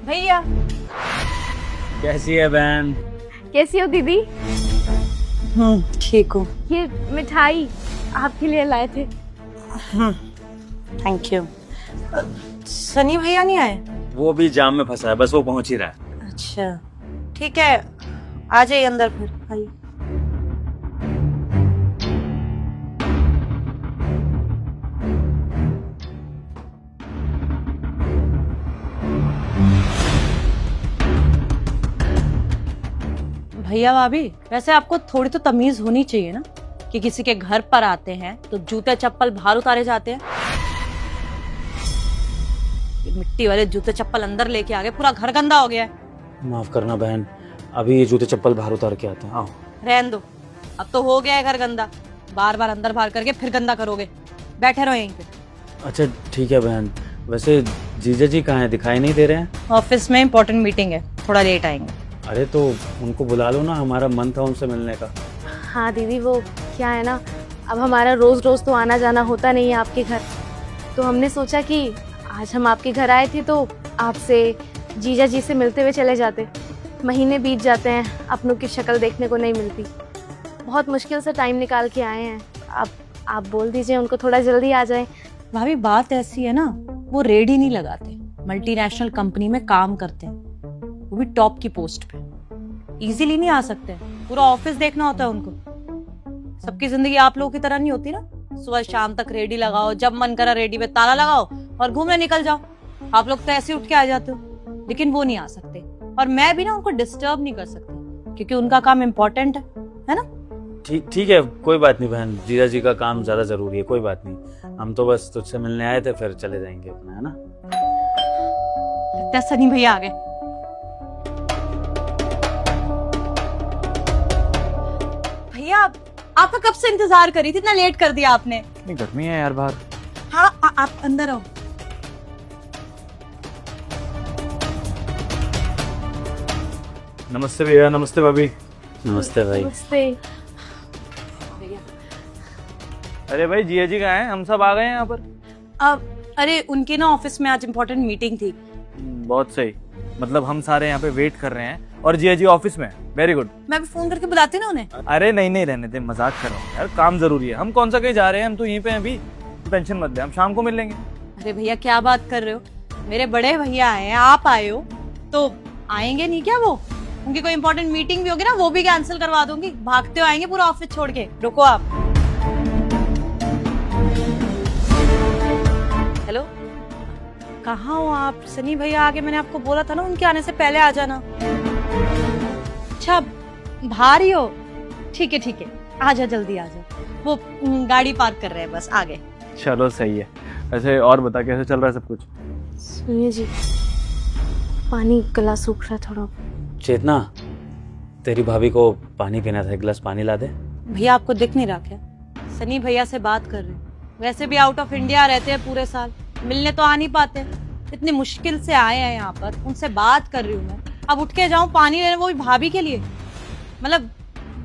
भैया कैसी है बहन? कैसी हो दीदी? ठीक हूँ। ये मिठाई आपके लिए लाए थे। Thank you. सनी भैया नहीं आए? वो भी जाम में फंसा है, बस वो पहुंच ही रहा है। अच्छा ठीक है, आ जाइए अंदर फिर। आइए। भैया भाभी, वैसे आपको थोड़ी तो तमीज होनी चाहिए ना कि किसी के घर पर आते हैं तो जूते चप्पल बाहर उतारे जाते हैं। ये मिट्टी वाले जूते चप्पल अंदर लेके आ गए, पूरा घर गंदा हो गया है। माफ करना बहन, अभी ये जूते चप्पल बाहर उतार के आते हैं। आओ। रहने दो, अब तो हो गया है घर गंदा, बार बार अंदर बाहर करके फिर गंदा करोगे। बैठे रहो यहीं पे। अच्छा ठीक है बहन, वैसे जीजा जी कहाँ हैं? दिखाई नहीं दे रहे हैं। ऑफिस में इम्पोर्टेंट मीटिंग है, थोड़ा लेट आएंगे। अरे तो उनको बुला लो ना, हमारा मन था उनसे मिलने का। हाँ दीदी, वो क्या है ना, अब हमारा रोज रोज तो आना जाना होता नहीं है आपके घर, तो हमने सोचा कि आज हम आपके घर आए थे तो आपसे जीजा जी से मिलते हुए चले जाते। महीने बीत जाते हैं, अपनों की शक्ल देखने को नहीं मिलती। बहुत मुश्किल से टाइम निकाल के आए हैं। आप बोल दीजिए उनको थोड़ा जल्दी आ जाए। भाभी बात ऐसी है ना, वो रेड ही नहीं लगाते, मल्टीनेशनल कंपनी में काम करते हैं, वो भी टॉप की पोस्ट पे। इजीली नहीं आ सकते, पूरा ऑफिस देखना होता है उनको। सबकी जिंदगी आप लोगों की तरह नहीं होती ना, सुबह शाम तक रेडी लगाओ, जब मन करा रेडी पे ताला लगाओ और घूमने निकल जाओ। आप लोग तो ऐसे उठ के आ जाते हो, लेकिन वो नहीं आ सकते। और मैं भी ना उनको डिस्टर्ब नहीं कर सकती क्योंकि उनका काम इम्पोर्टेंट है ना। ठीक है, कोई बात नहीं बहन, जीजा जी का काम ज्यादा जरूरी है, कोई बात नहीं। हम तो बस तुझसे मिलने आए थे, फिर चले जाएंगे अपना, है ना। लगता है सनी भैया आ गए। भैया आपका कब से इंतजार करी थी, इतना लेट कर दिया आपने। इतनी गर्मी है यार बाहर। हाँ आप अंदर आओ। नमस्ते भैया। नमस्ते भाभी। नमस्ते भाई। नमस्ते। अरे भाई जिया जी कहाँ हैं? हम सब आ गए हैं यहाँ पर। अरे उनके ना ऑफिस में आज इम्पोर्टेंट मीटिंग थी। बहुत सही, मतलब हम सारे यहाँ पे वेट कर रहे हैं और जिया जी ऑफिस में। Very good. मैं भी फोन करके बुलाती ना उन्हें। अरे नहीं रहने दे, मजाक कर रहा हूँ यार, काम जरूरी है। हम कौन सा कहीं जा रहे हैं, हम तो यहीं पे हैं अभी। टेंशन मत ले, हम शाम को मिल लेंगे। अरे भैया क्या बात कर रहे हो, मेरे बड़े भैया आए हैं, आप आए हो तो आएंगे नहीं क्या? वो उनकी कोई इम्पोर्टेंट मीटिंग भी होगी ना, वो भी कैंसिल करवा दूंगी। भागते हो आएंगे पूरा ऑफिस छोड़ के। रुको आप। हेलो, कहाँ हो आप? सनी भैया आगे, मैंने आपको बोला था ना उनके आने से पहले आ जाना। अच्छा बाहर ही हो, ठीक है, आ जाओ जल्दी आ जाओ। वो गाड़ी पार्क कर रहे हैं, बस आ गए। चलो सही है। ऐसे और बता, कैसे चल रहा है सब कुछ? सुनिए जी, पानी गला सूख रहा है थोड़ा। चेतना, तेरी भाभी को पानी पीना था, एक गिलास पानी ला दे। भैया आपको दिख नहीं रहा क्या? सनी भैया से बात कर रहे हैं। वैसे भी आउट ऑफ इंडिया रहते हैं पूरे साल, मिलने तो आ नहीं पाते। इतनी मुश्किल से आए हैं यहाँ पर, उनसे बात कर रही हूँ मैं। अब उठ के जाऊँ पानी लेने, वो भी भाभी के लिए? मतलब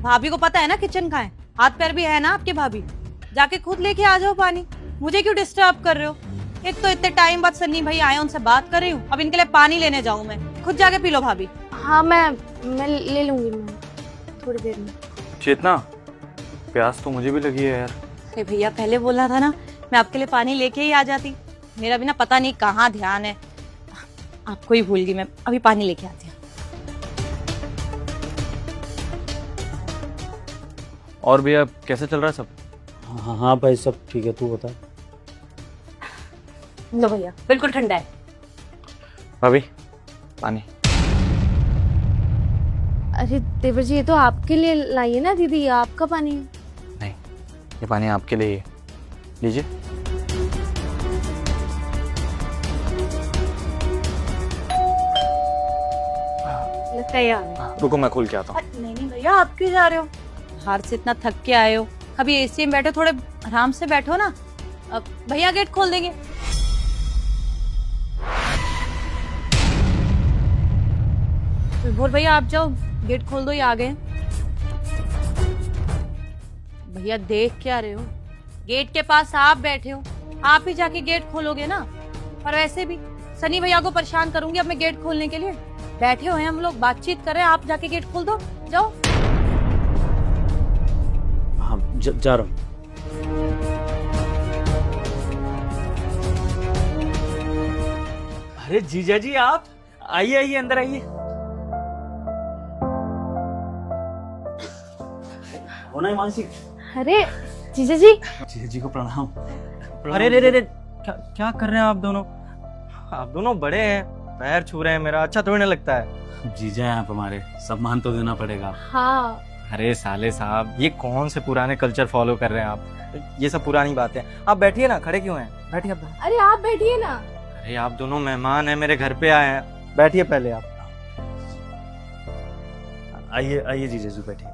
भाभी को पता है ना किचन कहाँ है, हाथ पैर भी है ना आपके भाभी, जाके खुद लेके आ जाओ पानी। मुझे क्यों डिस्टर्ब कर रहे हो? एक तो इतने टाइम बाद सन्नी भाई आए, उनसे बात कर रही हूँ, अब इनके लिए पानी लेने जाऊँ मैं? खुद जाके पी लो भाभी। हाँ मैं ले लूंगी मैं थोड़ी देर में। चेतना, प्यास तो मुझे भी लगी है यार। अरे भैया पहले बोलना था ना, मैं आपके लिए पानी लेके ही आ जाती। मेरा भी ना पता नहीं कहाँ ध्यान है, आपको ही भूल गई मैं। अभी पानी लेके आती हूँ। और भैया कैसे चल रहा है सब? हाँ भाई सब ठीक है, तू बता। लो भैया, बिल्कुल ठंडा है। भाभी पानी। अरे देवर जी, ये तो आपके लिए लाई है ना दीदी, आपका पानी है। नहीं, ये पानी आपके लिए ही है, लीजिए। लगता है यार। रुको मैं खोल के आता हूँ। नहीं भैया, आप क्यों जा रहे हो? बाहर से इतना थक के आए हो, अभी एसी में बैठो, थोड़े आराम से बैठो ना। अब भैया गेट खोल देंगे। बोल भैया आप जाओ, गेट खोल दो, ये आ गए। भैया देख क्या रहे हो? गेट के पास आप बैठे हो, आप ही जाके गेट खोलोगे ना। और वैसे भी सनी भैया को परेशान करूंगी अब मैं गेट खोलने के लिए। बैठे हुए हैं हम लोग, बातचीत कर रहे हैं, आप जाके गेट खोल दो, जाओ। हाँ जा रहा हूँ। अरे जीजा जी आप आइए आइए अंदर आइए। होना है मानसी। अरे जीजा जी, जीजा जी को प्रणाम। अरे रे रे रे क्या क्या कर रहे हैं आप दोनों? आप दोनों बड़े हैं, पैर छू रहे हैं मेरा, अच्छा थोड़ी ना लगता है। जीजा हैं आप हमारे, सम्मान तो देना पड़ेगा। हाँ अरे साले साहब, ये कौन से पुराने कल्चर फॉलो कर रहे हैं आप? ये सब पुरानी बातें। आप बैठिए ना, खड़े क्यों हैं? बैठिए आप। अरे आप बैठिए ना। अरे आप दोनों मेहमान हैं, मेरे घर पे आए हैं, बैठिए पहले आप। आइए आइए जीजा जी बैठिए।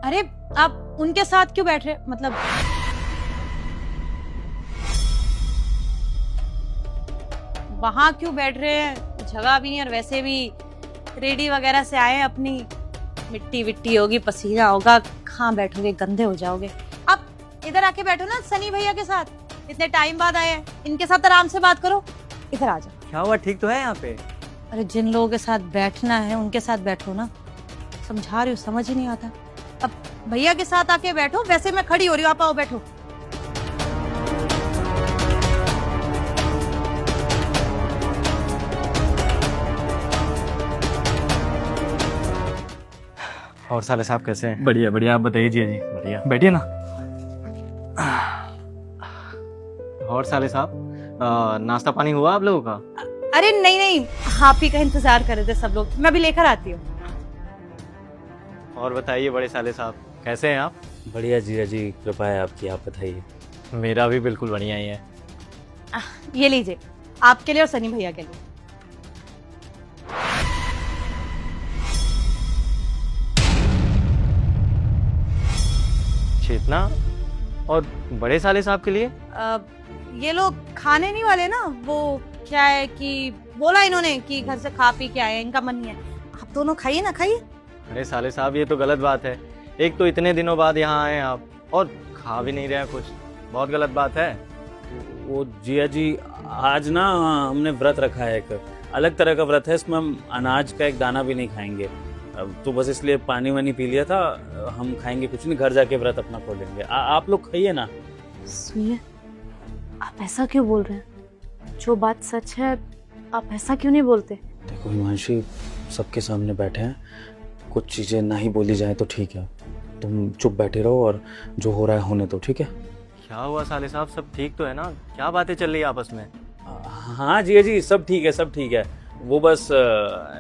अरे आप उनके साथ क्यों बैठ रहे, मतलब वहां क्यों बैठ रहे हैं? जगह भी नहीं, और वैसे भी रेडी वगैरह से आए हैं, अपनी मिट्टी विट्टी होगी, पसीना होगा, कहाँ बैठोगे, गंदे हो जाओगे। आप इधर आके बैठो ना सनी भैया के साथ, इतने टाइम बाद आए हैं, इनके साथ आराम से बात करो। इधर आ जाओ। क्या हुआ, ठीक तो है यहाँ पे? अरे जिन लोगों के साथ बैठना है उनके साथ बैठो ना, समझा रही हूँ, समझ ही नहीं आता। अब भैया के साथ आके बैठो, वैसे मैं खड़ी हो रही हूँ, आप आओ बैठो। और साले साहब कैसे हैं? बढ़िया बढ़िया, आप बताइए जी। जी बढ़िया, बैठिए ना। और साले साहब नाश्ता पानी हुआ आप लोगों का? अरे नहीं नहीं, आप ही का इंतजार कर रहे थे सब लोग, मैं अभी लेकर आती हूँ। और बताइए बड़े साले साहब, कैसे हैं आप? बढ़िया जीजा जी, कृपा है आपकी, आप बताइए। मेरा भी बिल्कुल बढ़िया ही है। ये लीजिए, आपके लिए और सनी भैया के लिए। चेतना और बड़े साले साहब के लिए? ये लोग खाने नहीं वाले ना, वो क्या है कि बोला इन्होंने कि घर से खा पी के आए, इनका मन नहीं है। आप दोनों खाइए ना, खाइए। अरे साले साहब, ये तो गलत बात है। एक तो इतने दिनों बाद यहाँ आए आप और खा भी नहीं रहे हैं कुछ, बहुत गलत बात है। वो जिया जी, आज ना हमने व्रत रखा है, एक अलग तरह का व्रत है, इसमें हम अनाज का एक दाना भी नहीं खाएंगे। तो बस इसलिए पानी वानी पी लिया था, हम खाएंगे कुछ नहीं, घर जाके व्रत अपना खोलेंगे। आप लोग खाइए ना। सुनिए, आप ऐसा क्यों बोल रहे हैं? जो बात सच है आप ऐसा क्यों नहीं बोलते? देखो हिमांशी, सबके सामने बैठे हैं, कुछ चीज़ें ना ही बोली जाए तो ठीक है। तुम चुप बैठे रहो और जो हो रहा है होने दो, ठीक है? क्या हुआ साले साहब, सब ठीक तो है ना? क्या बातें चल रही है आपस में? हाँ जिया जी, सब ठीक है, सब ठीक है। वो बस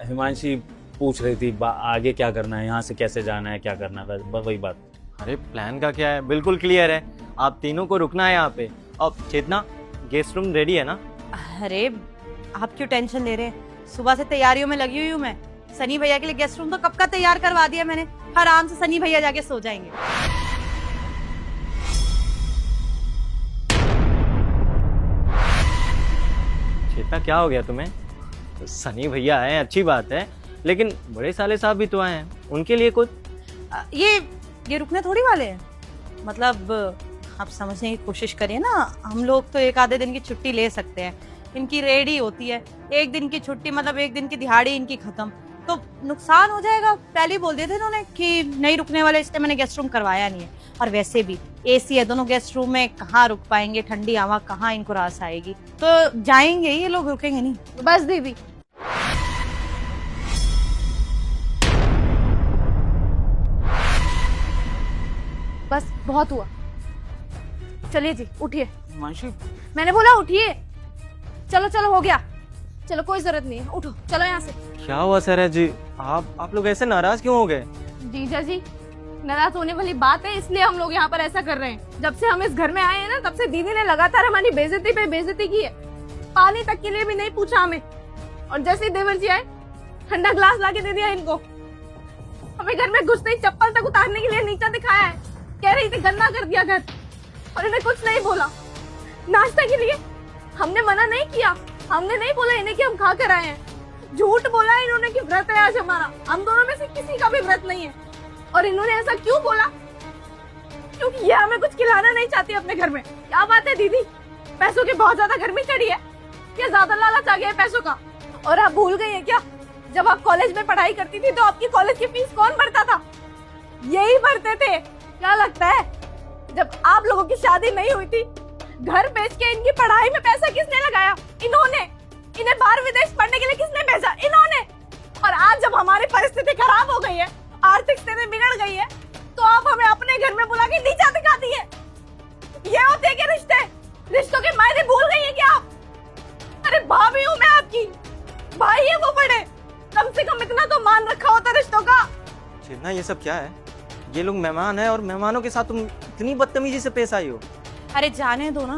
हिमांशी पूछ रही थी आगे क्या करना है, यहाँ से कैसे जाना है, क्या करना है, बस वही बात। अरे प्लान का क्या है, बिल्कुल क्लियर है। आप तीनों को रुकना है यहाँ पे। अब चेतना, गेस्ट रूम रेडी है ना? अरे आप क्यों टेंशन ले रहे हैं, सुबह से तैयारियों में लगी हुई हूँ मैं। सनी भैया के लिए गेस्ट रूम तो कब का तैयार करवा दिया मैंने, आराम से सनी भैया जाके सो जाएंगे। चेतना क्या हो गया तुम्हें? सनी भैया आए, अच्छी बात है, लेकिन बड़े साले साहब भी तो आए हैं, उनके लिए कुछ? ये रुकने थोड़ी वाले हैं, मतलब आप समझने की कोशिश करिए ना। हम लोग तो एक आधे दिन की छुट्टी ले सकते हैं, इनकी रेडी होती है। एक दिन की छुट्टी मतलब एक दिन की दिहाड़ी इनकी खत्म, तो नुकसान हो जाएगा। पहले ही बोल दिए थे इन्होंने कि नहीं रुकने वाले, इसलिए मैंने गेस्ट रूम करवाया नहीं है। और वैसे भी एसी है दोनों गेस्ट रूम में, कहाँ रुक पाएंगे, ठंडी हवा कहाँ इनको रास आएगी, तो जाएंगे ये लोग, रुकेंगे नहीं। बस दीदी, बस बहुत हुआ। चलिए जी, उठिए। हिमांशी, मैंने बोला उठिए। चलो चलो, हो गया, चलो कोई जरूरत नहीं है, उठो, चलो यहाँ से। क्या हुआ सर जी, आप लोग ऐसे नाराज क्यों हो गए? जीजा जी, नाराज होने वाली बात है, इसलिए हम लोग यहाँ पर ऐसा कर रहे हैं। जब से हम इस घर में आए हैं ना, तब से दीदी ने लगातार हमारी बेइज्जती पे बेइज्जती की है। पानी तक के लिए भी नहीं पूछा हमें, और जैसे ही देवर जी आए, ठंडा ग्लास ला के दे दिया इनको। हमें घर में घुसते ही चप्पल तक उतारने के लिए नीचा दिखाया है, कह रही थी गंदा कर दिया घर, और इन्हें कुछ नहीं बोला। नाश्ते के लिए हमने मना नहीं किया, हमने नहीं बोला इन्हें कि हम खा कर आए हैं। झूठ बोला है इन्होंने कि व्रत है आज हमारा, हम दोनों में से किसी का भी व्रत नहीं है। और इन्होंने ऐसा क्यों बोला? क्योंकि ये हमें कुछ खिलाना नहीं चाहती अपने घर में। क्या बात है दीदी, पैसों की बहुत ज्यादा गर्मी चढ़ी है, क्या ज्यादा लालच आ गया है पैसों का? और आप भूल गई हैं क्या, जब आप कॉलेज में पढ़ाई करती थी तो आपकी कॉलेज की फीस कौन भरता था? यही भरते थे। क्या लगता है जब आप लोगों की शादी नहीं हुई थी, घर बेच के इनकी पढ़ाई में पैसा किसने लगाया? इन्होंने। इन्हें बाहर विदेश पढ़ने के लिए किसने भेजा? इन्होंने। और आज जब हमारी परिस्थिति खराब हो गई है, आर्थिक स्थिति बिगड़ गई है, तो आप हमें अपने घर में बुला के नीचा दिखाती है। ये होते हैं क्या रिश्ते? रिश्तों के मायने भूल गई है क्या आप? अरे भाभी हूँ मैं आपकी, भाई है वो बड़े, कम से कम इतना तो मान रखा होता रिश्तों का। चेतना, ये सब क्या है? ये लोग मेहमान हैं और मेहमानों के साथ तुम इतनी बदतमीजी से पेश आई हो। अरे जाने दो ना,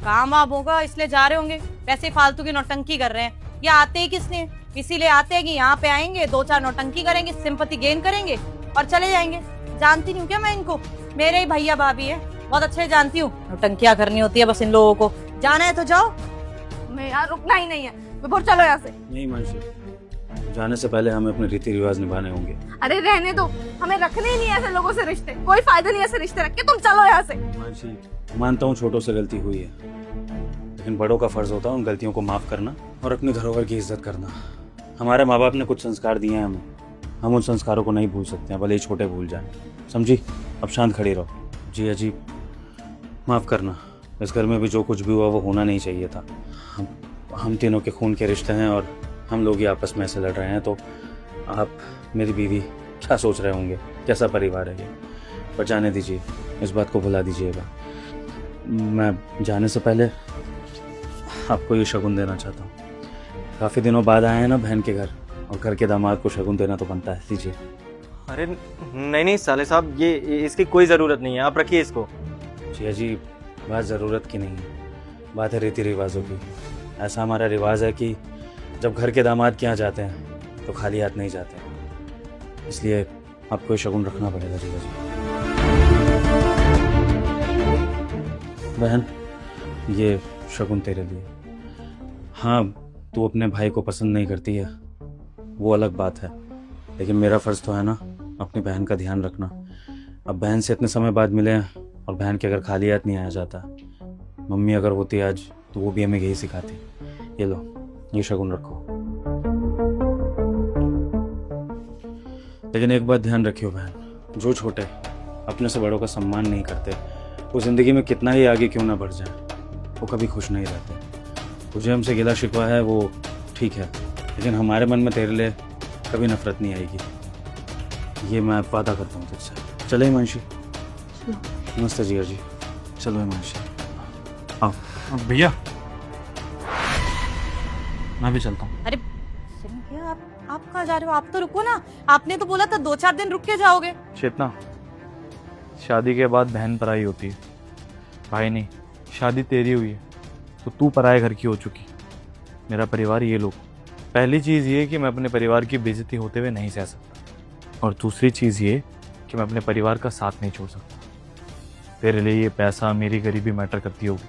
काम वाम होगा इसलिए जा रहे होंगे, वैसे फालतू की नौटंकी कर रहे हैं। ये आते ही किसने? इसीलिए आते हैं कि यहाँ पे आएंगे, 2-4 नौटंकी करेंगे, सिंपैथी गेन करेंगे और चले जाएंगे। जानती नहीं हूँ क्या मैं इनको? मेरे ही भैया भाभी है, बहुत अच्छे जानती हूँ। नौटंकियाँ करनी होती है बस इन लोगों को। जाना है तो जाओ, मैं यहाँ रुकना ही नहीं है। विभोर चलो यहाँ से। नहीं मानसी, जाने से पहले हमें अपने रीति रिवाज निभाने होंगे। अरे रहने दो, हमें रखने ही नहीं ऐसे लोगों से रिश्ते, कोई फायदा नहीं ऐसे रिश्ते रख के। तुम चलो यहाँ से। मानसी, मानता हूँ छोटों से गलती हुई है, लेकिन बड़ों का फर्ज होता है उन गलतियों को माफ करना और अपने धरोहर की इज्जत करना। हमारे माँ बाप ने कुछ संस्कार दिए हैं हमें, हम उन संस्कारों को नहीं भूल सकते हैं, भले ही छोटे भूल जाएं। समझी? अब शांत खड़ी रहो। जी अजी, माफ़ करना, इस घर में भी जो कुछ भी हुआ वो होना नहीं चाहिए था। हम तीनों के खून के रिश्ते हैं और हम लोग ही आपस में ऐसे लड़ रहे हैं, तो आप मेरी बीवी क्या सोच रहे होंगे, कैसा परिवार है ये? पर जाने दीजिए, इस बात को भुला दीजिएगा। मैं जाने से पहले आपको ये शगुन देना चाहता हूँ। काफ़ी दिनों बाद आए हैं ना बहन के घर, और घर के दामाद को शगुन देना तो बनता है। दीजिए। अरे नहीं साले साहब, ये इसकी कोई ज़रूरत नहीं है, आप रखिए इसको। जी अजी, बात ज़रूरत की नहीं है, बात है रीति रिवाजों की। ऐसा हमारा रिवाज है कि जब घर के दामाद के यहाँ जाते हैं तो खाली हाथ नहीं जाते, इसलिए आपको ये शगुन रखना पड़ेगा। जी अजी। बहन, ये शगुन तेरे लिए। हाँ, तू अपने भाई को पसंद नहीं करती है, वो अलग बात है, लेकिन मेरा फ़र्ज़ तो है ना अपनी बहन का ध्यान रखना। अब बहन से इतने समय बाद मिले हैं और बहन के अगर खाली हाथ नहीं आया जाता, मम्मी अगर होती आज तो वो भी हमें यही सिखाती। ये लो, ये शगुन रखो। लेकिन एक बात ध्यान रखियो बहन, जो छोटे अपने से बड़ों का सम्मान नहीं करते, वो ज़िंदगी में कितना ही आगे क्यों ना बढ़ जाए, वो कभी खुश नहीं रहते। तुझे हमसे गिला शिकवा है वो ठीक है, लेकिन हमारे मन में तेरे लिए कभी नफरत नहीं आएगी, ये मैं वादा करता हूँ तुझसे। चले हिमांशी। नमस्ते जिया जी। चलो हिमांशी, आओ। भैया मैं भी चलता हूँ। अरे भैया, आप कहाँ जा रहे हो? आप तो रुको ना, आपने तो बोला था 2-4 दिन रुक के जाओगे। चेतना, शादी के बाद बहन पराई होती है, भाई नहीं। शादी तेरी हुई है तो तू पराये घर की हो चुकी। मेरा परिवार ये लोग। पहली चीज़ ये कि मैं अपने परिवार की बेइज्जती होते हुए नहीं सह सकता, और दूसरी चीज़ ये कि मैं अपने परिवार का साथ नहीं छोड़ सकता। तेरे लिए ये पैसा, मेरी गरीबी मैटर करती होगी,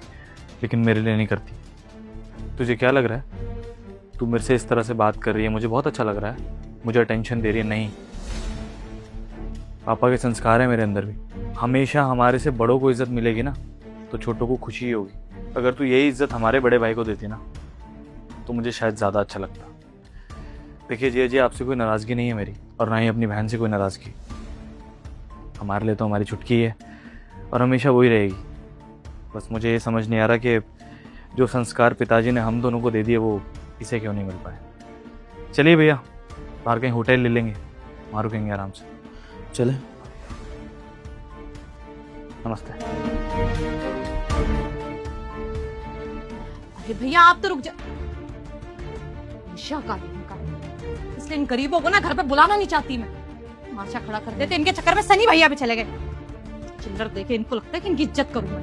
लेकिन मेरे लिए नहीं करती। तुझे क्या लग रहा है तू मेरे से इस तरह से बात कर रही है? मुझे बहुत अच्छा लग रहा है, मुझे अटेंशन दे रही है। नहीं, पापा के संस्कार है मेरे अंदर भी। हमेशा हमारे से बड़ों को इज्जत मिलेगी ना तो छोटों को खुशी होगी। अगर तू यही इज्जत हमारे बड़े भाई को देती ना तो मुझे शायद ज़्यादा अच्छा लगता। देखिए जी जी, आपसे कोई नाराज़गी नहीं है मेरी, और ना ही अपनी बहन से कोई नाराज़गी। हमारे लिए तो हमारी छुटकी है और हमेशा वही रहेगी। बस मुझे ये समझ नहीं आ रहा कि जो संस्कार पिताजी ने हम दोनों को दे दिए वो इसे क्यों नहीं मिल पाए। चलिए भैया, बाहर कहीं होटल ले लेंगे, वहाँ रुकेंगे आराम से। चले। नमस्ते। अरे भैया, आप तो रुक जा। इसलिए इन गरीबों को ना घर पे बुलाना नहीं चाहती मैं। तमाशा खड़ा कर देते, इनके चक्कर में सनी भैया भी चले गए। चिल्लर देखे इनको लगता है कि इनकी इज्जत करूं मैं।